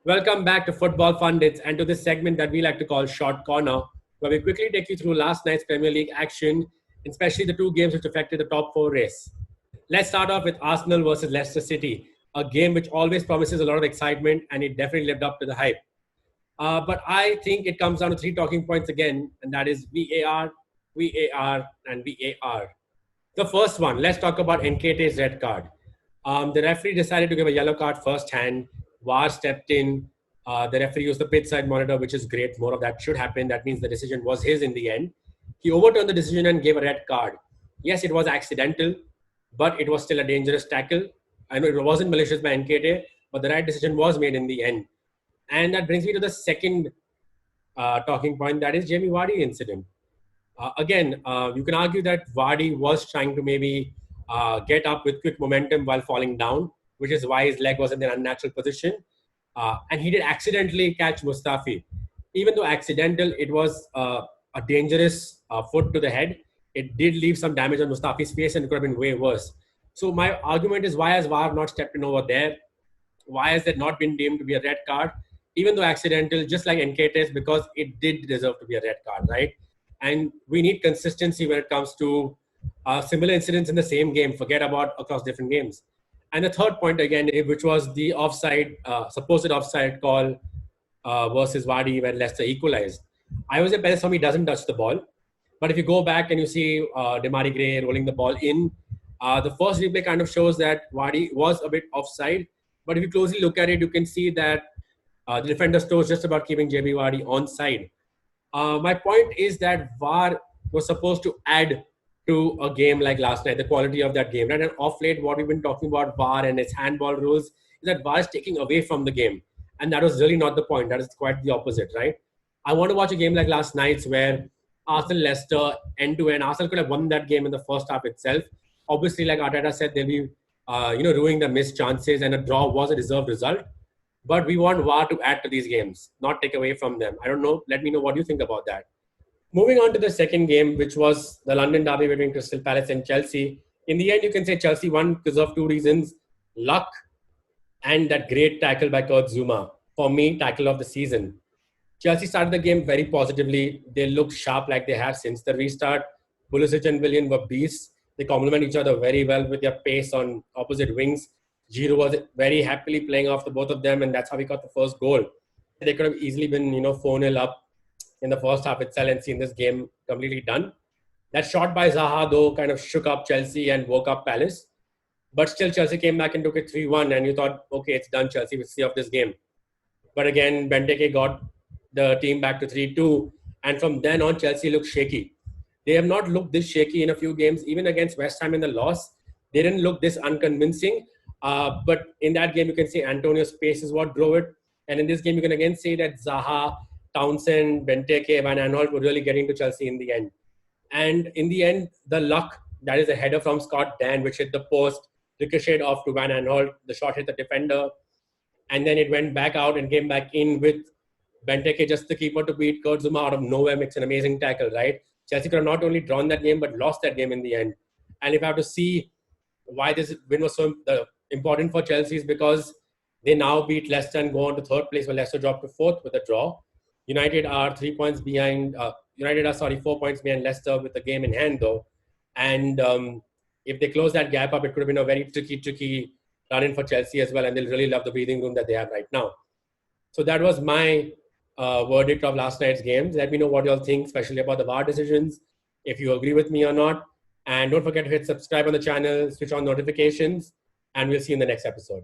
Welcome back to Football Pundits and to this segment that we like to call Short Corner, where we quickly take you through last night's Premier League action, especially the two games which affected the top four race. Let's start off with Arsenal versus Leicester City, a game which always promises a lot of excitement and it definitely lived up to the hype. But I think it comes down to three talking points again, and that is VAR, VAR, and VAR. The first one, let's talk about Nkete's red card. The referee decided to give a yellow card first hand. VAR stepped in. The referee used the pitch side monitor, which is great. More of that should happen. That means the decision was his in the end. He overturned the decision and gave a red card. Yes, it was accidental, but it was still a dangerous tackle. I know it wasn't malicious by Nkete, but the right decision was made in the end. And that brings me to the second talking point, that is Jamie Vardy incident. Again, you can argue that Vardy was trying to maybe get up with quick momentum while falling down, which is why his leg was in an unnatural position. And he did accidentally catch Mustafi. Even though accidental, it was a dangerous foot to the head. It did leave some damage on Mustafi's face and it could have been way worse. So my argument is, why has VAR not stepped in over there? Why has that not been deemed to be a red card? Even though accidental, just like Nkete's, because it did deserve to be a red card, right? And we need consistency when it comes to similar incidents in the same game. Forget about across different games. And the third point again, which was the offside, supposed offside call versus Vardy when Leicester equalized. I was a Perez for me doesn't touch the ball. But if you go back and you see Demari Gray rolling the ball in, the first replay kind of shows that Vardy was a bit offside. But if you closely look at it, you can see that the defender's toe is just about keeping JB Vardy onside. My point is that VAR was supposed to add to a game like last night, the quality of that game. Right? And off late, what we've been talking about VAR and its handball rules is that VAR is taking away from the game. And that was really not the point. That is quite the opposite, right? I want to watch a game like last night's where Arsenal, Leicester, end-to-end. Arsenal could have won that game in the first half itself. Obviously, like Arteta said, they'll be ruining the missed chances, and a draw was a deserved result. But we want VAR to add to these games, not take away from them. I don't know. Let me know what you think about that. Moving on to the second game, which was the London derby between Crystal Palace and Chelsea. In the end, you can say Chelsea won because of two reasons: luck and that great tackle by Kurt Zouma. For me, tackle of the season. Chelsea started the game very positively. They looked sharp like they have since the restart. Pulisic and Willian were beasts. They complement each other very well with their pace on opposite wings. Giroud was very happily playing off the both of them, and that's how we got the first goal. They could have easily been, 4-0 up in the first half itself and seen this game completely done. That shot by Zaha, though, kind of shook up Chelsea and woke up Palace. But still, Chelsea came back and took it 3-1, and you thought, okay, it's done, Chelsea, we'll see off this game. But again, Benteke got the team back to 3-2, and from then on, Chelsea looked shaky. They have not looked this shaky in a few games, even against West Ham in the loss. They didn't look this unconvincing. But in that game, you can say Antonio's pace is what drove it. And in this game, you can again say that Zaha, Townsend, Benteke, Van Aanholt were really getting to Chelsea in the end. And in the end, the luck, that is a header from Scott Dan, which hit the post, ricocheted off to Van Aanholt. The shot hit the defender. And then it went back out and came back in with Benteke, just the keeper, to beat Kurt Zouma out of nowhere. Makes an amazing tackle, right? Chelsea could have not only drawn that game, but lost that game in the end. And if I have to see why this win was so important for Chelsea, is because they now beat Leicester and go on to third place, where Leicester dropped to fourth with a draw. United are 4 points behind Leicester with the game in hand, though. And if they close that gap up, it could have been a very tricky run-in for Chelsea as well, and they'll really love the breathing room that they have right now. So that was my verdict of last night's games. Let me know what you all think, especially about the VAR decisions, if you agree with me or not. And don't forget to hit subscribe on the channel, switch on notifications, and we'll see you in the next episode.